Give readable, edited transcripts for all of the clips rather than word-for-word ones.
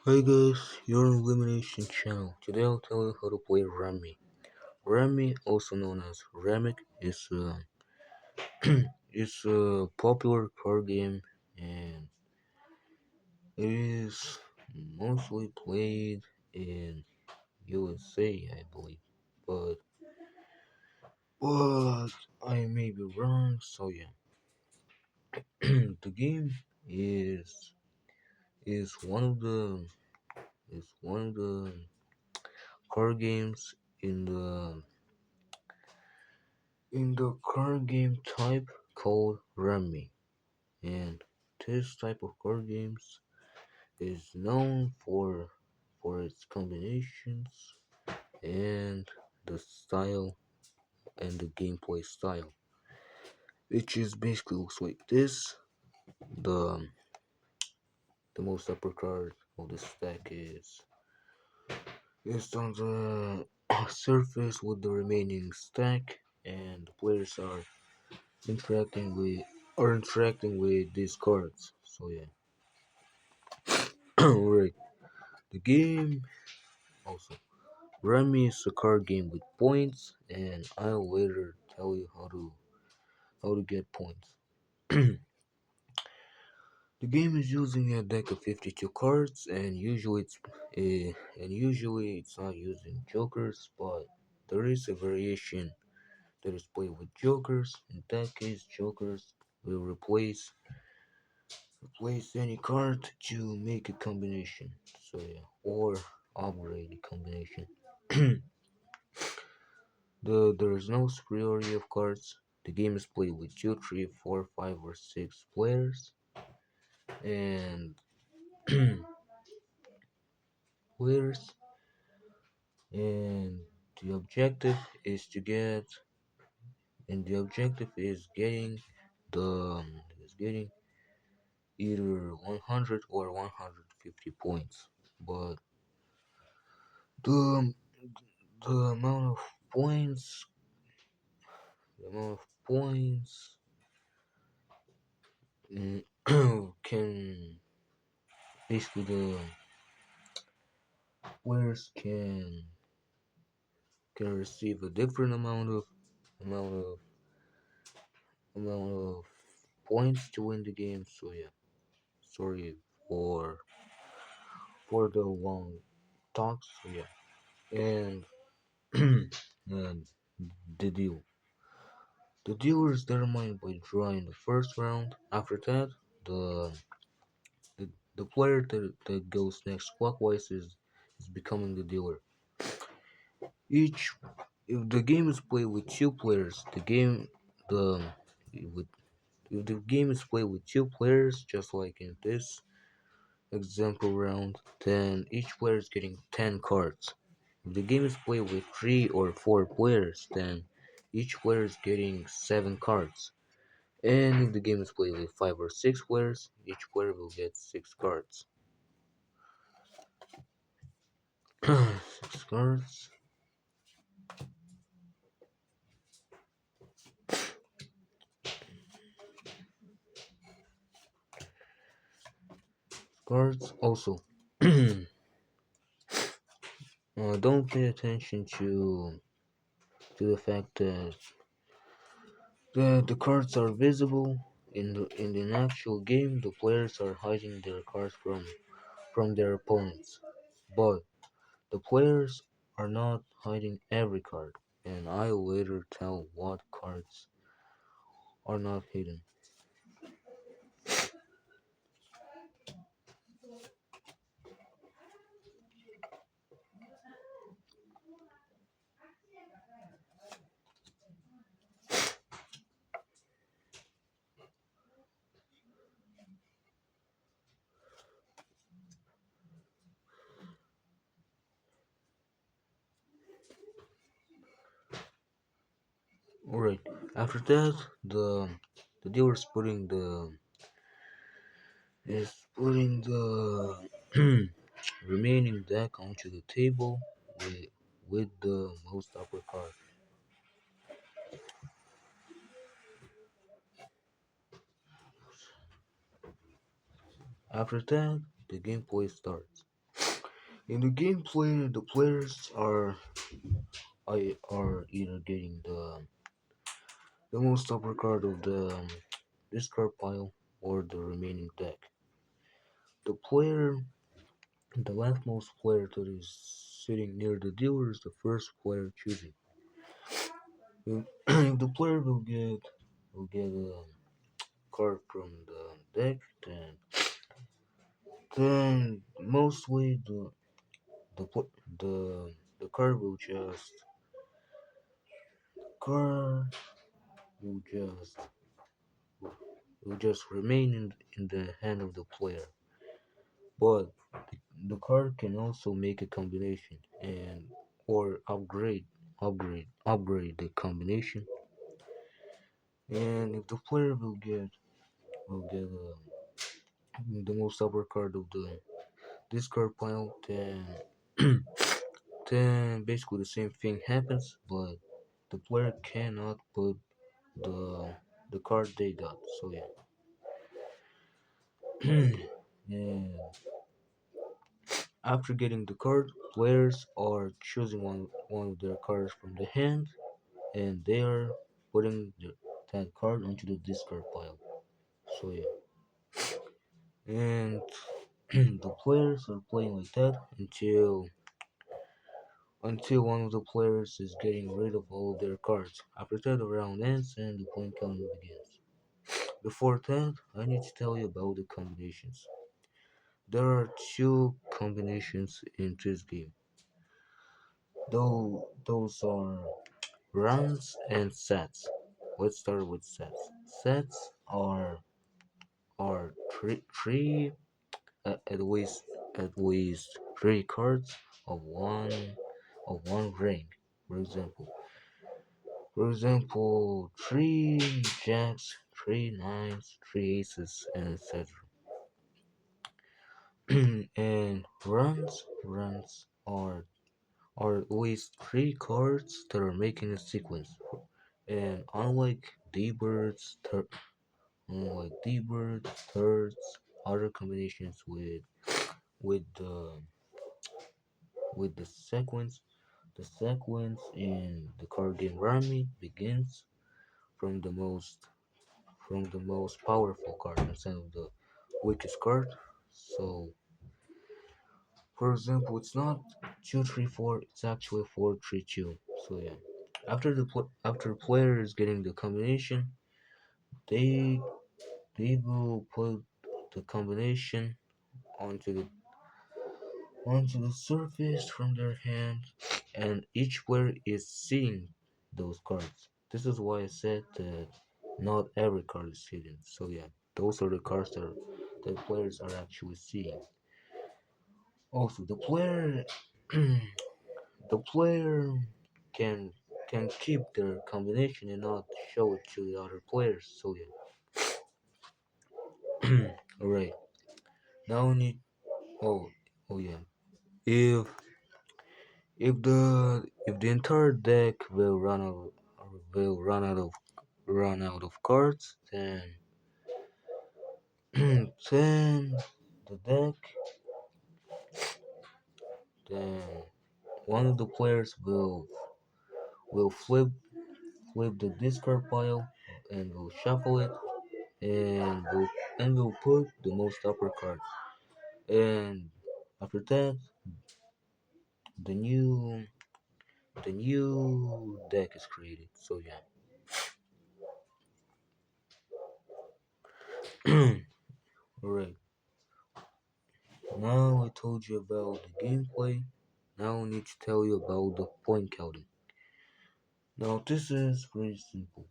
Hi guys, you're on Elimination Channel. Today I'll tell you how to play rummy. Rummy, also known as remic, is a popular card game and it is mostly played in USA, I believe. But but I may be wrong, so yeah. The game is is one of the is one of the card games in the card game type called rummy, and this type of card games is known for its combinations and the style and the gameplay style, which is basically looks like this. The the most upper card of the stack is on the surface with the remaining stack, and the players are interacting with these cards. So yeah. Alright. The game also. Rummy is a card game with points, and I'll later tell you how to get points. The game is using a deck of 52 cards, and usually it's not using jokers, but there is a variation that is played with jokers. In that case, jokers will replace any card to make a combination. So yeah, or upgrade the combination. There is no superiority of cards. The game is played with 2, 3, 4, 5, or 6 players, and players, and the objective is to get, and the objective the is getting either 100 or 150 points. But the the amount of points, the amount of points can basically the players can receive a different amount of amount of points to win the game. So yeah, sorry for for the long talks. So yeah, and and the deal. The deal is determined by drawing the first round. After that, the the, the player that goes next clockwise is becoming the dealer. Each If the game is played with two players, the with if the game is played with two players, just like in this example round, then each player is getting 10 cards. If the game is played with 3 or 4 players, then each player is getting 7 cards. And if the game is played with 5 or 6 players, each player will get 6 cards. 6 cards. Cards also. Don't pay attention to the fact that the cards are visible. In an actual game, the players are hiding their cards from their opponents, but the players are not hiding every card, and I'll later tell what cards are not hidden. Alright, after that, the dealer is putting the remaining deck onto the table with with the most upper card. After that, the gameplay starts. In the gameplay, the players are either getting the most upper card of the discard pile or the remaining deck. The player, the leftmost player that is sitting near the dealer is the first player choosing. If the player will get a card from the deck, then mostly the pl- the card card will just will just remain in the hand of the player. But the card can also make a combination and or upgrade the combination. And if the player will get the most upper card of the discard pile, then then basically the same thing happens, but the player cannot put the the card they got. So yeah. And after getting the card, players are choosing one of their cards from the hand, and they are putting that card into the discard pile. So yeah, and the players are playing like that until one of the players is getting rid of all of their cards. After that, the round ends and the point counting begins. Before that, I need to tell you about the combinations. There are two combinations in this game. Though those are runs and sets. Let's start with sets. Sets are three at least three cards of one rank. For example, three jacks, three nines, three aces, and etc. And runs are at least three cards that are making a sequence. And unlike D-birds, thirds, other combinations with the with the sequence in the card game rummy begins from the most from the most powerful card instead of the weakest card. So, for example, it's not 2-3-4; it's actually 4-3-2. So yeah, after player is getting the combination, they they will put the combination onto the onto the surface from their hand, and each player is seeing those cards. This is why I said that not every card is hidden. So yeah, those are the cards that players are actually seeing. Also, the player can can keep their combination and not show it to the other players. So yeah, all right. Now we need. Oh, oh yeah. If if the entire deck will run out of cards, then the deck then one of the players will flip the discard pile and will shuffle it and will put the most upper card. And after that, the new the new deck is created. So yeah. Alright. Now I told you about the gameplay. Now I need to tell you about the point counting. Now this is very simple.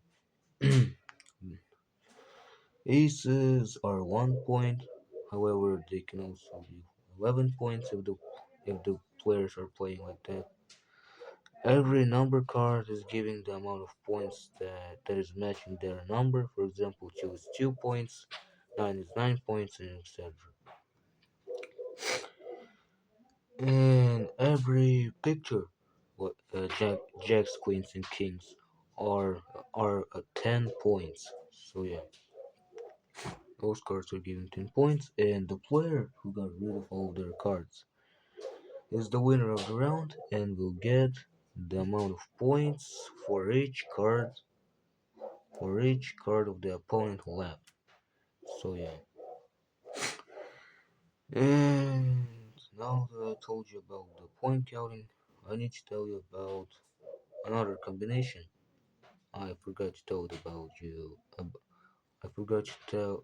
Aces are 1 point, however they can also be 11 points if the players are playing like that. Every number card is giving the amount of points that is matching their number. For example, 2 is 2 points, 9 is 9 points, and etc. And every picture, jacks, queens, and kings are 10 points. So yeah, those cards are giving 10 points, and the player who got rid of all their cards is the winner of the round and will get the amount of points for each card of the opponent who left. So yeah. And now that I told you about the point counting, I need to tell you about another combination. I forgot to tell it about you. I forgot to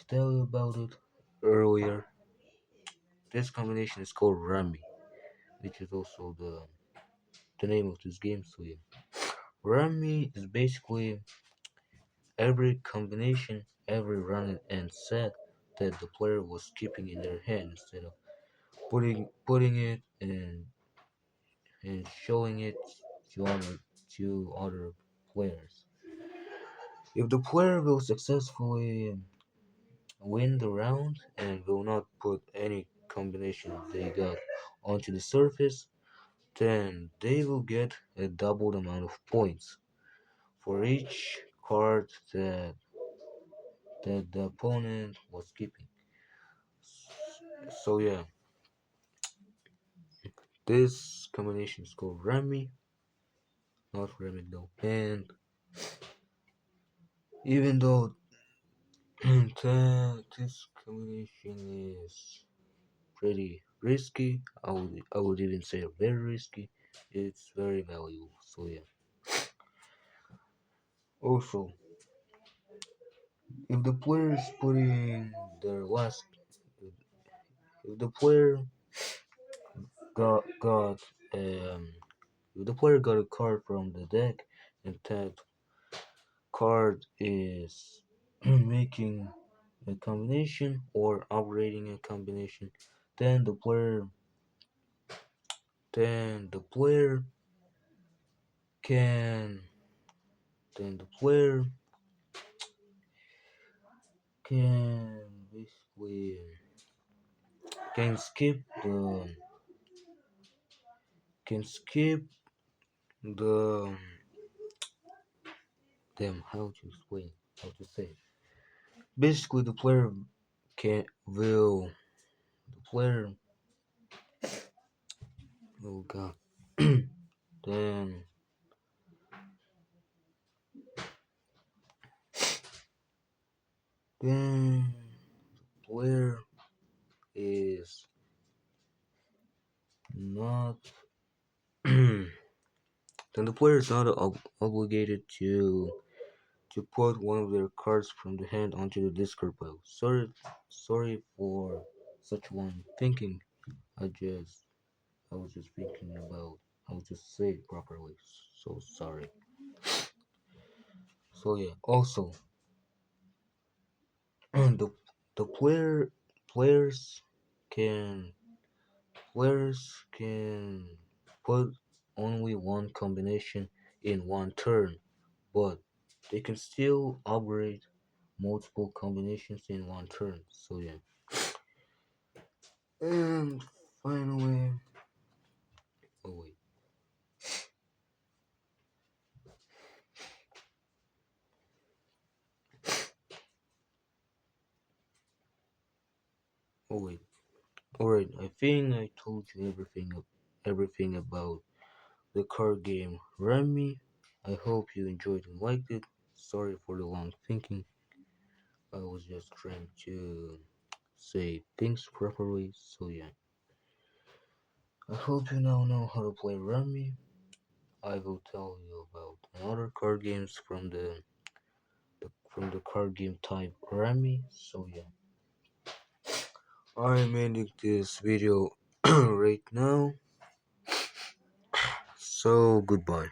tell you about it earlier. This combination is called rummy, which is also the name of this game. So yeah, rummy is basically every combination, every run and set that the player was keeping in their hand instead of putting it and showing it to other players. If the player will successfully win the round and will not put any combination they got onto the surface, then they will get a doubled amount of points for each card that the opponent was keeping. So yeah, this combination is called Remy, not Remic though. And even though this combination is pretty risky, I would even say very risky. It's very valuable. So yeah. Also, if the player is putting their last, if the player got um, if the player got a card from the deck and that card is making a combination or upgrading a combination, then the player then the player can then the player can basically can skip the can skip the them how to explain how to say it. Basically the player can will the player oh god then then player is not then the player is not obligated to put one of their cards from the hand onto the discard pile. Sorry for such one thinking. I just I was just thinking about how to say it properly. So sorry. So yeah. Also, the the players can players can put only one combination in one turn, but they can still upgrade multiple combinations in one turn. So yeah. And finally, oh wait, oh wait. All right, I think I told you everything about the card game Rummy. I hope you enjoyed and liked it. Sorry for the long thinking. I was just trying to say things properly. So yeah, I hope you now know how to play Rummy. I will tell you about another card games from the card game type Rummy. So yeah, I'm ending this video right now. So goodbye.